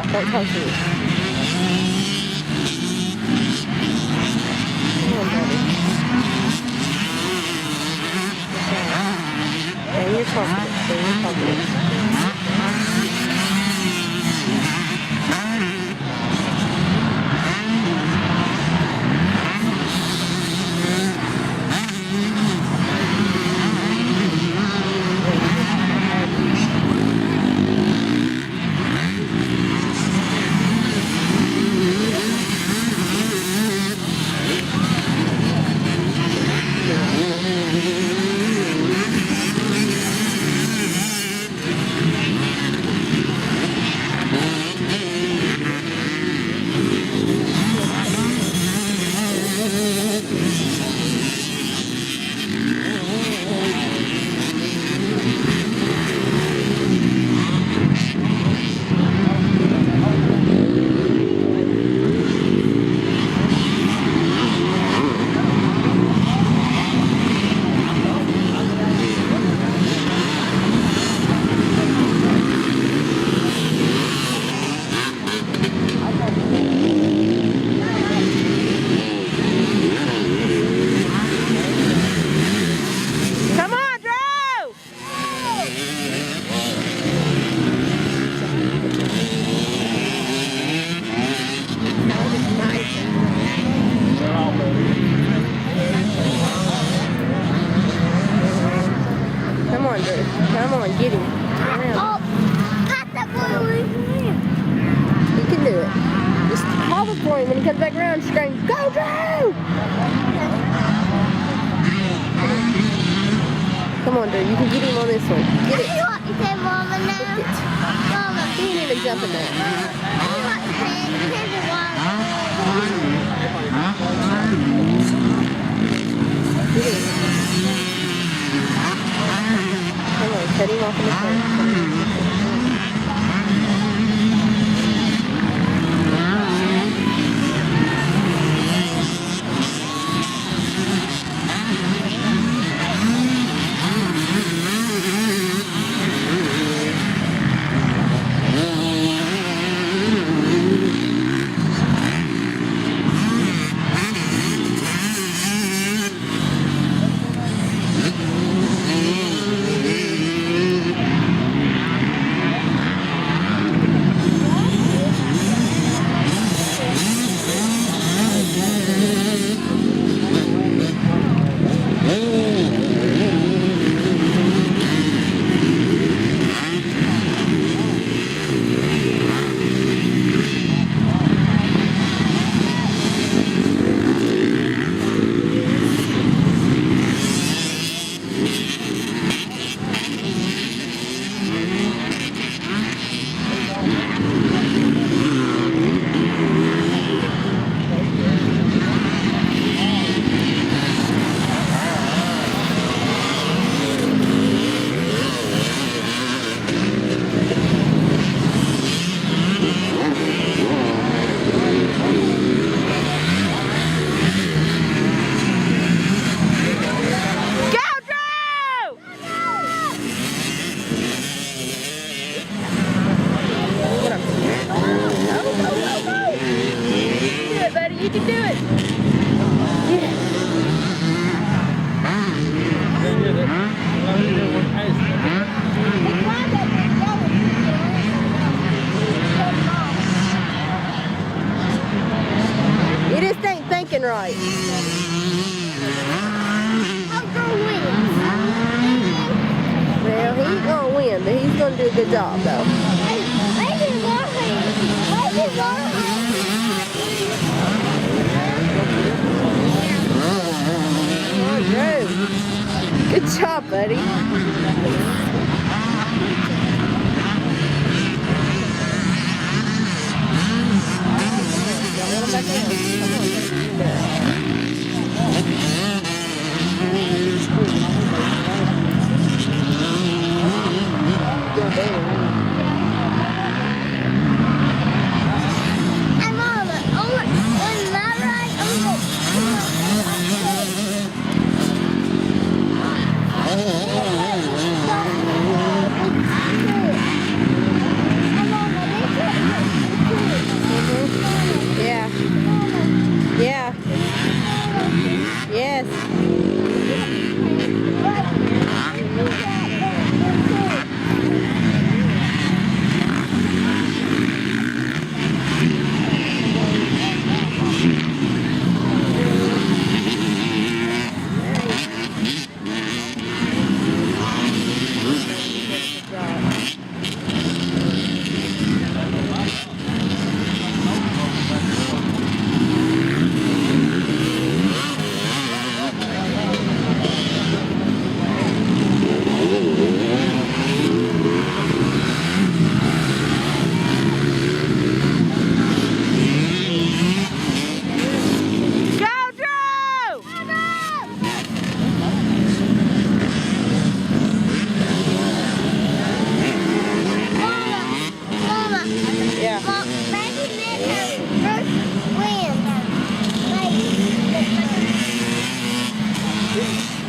Don't talk to me. Come on, buddy. And you're confident. So you're confident. Come on, Drew. Come on, get him. Oh, got that boy. You can do it. Just holler for him when he comes back around. Scream, "Go, Drew!" Come on, Drew. You can get him on this one. Get it. You want to say Mama now? Get it. Mama. He ain't even jumping there. You want to say Mama? Get him. Come on, cut him off in the front. You can do it. Yeah. You just ain't thinking right. I'm going to win. Well, he ain't gonna win, but he's gonna do a good job, though. Good job, buddy. well, Maggie met her first friend. Like,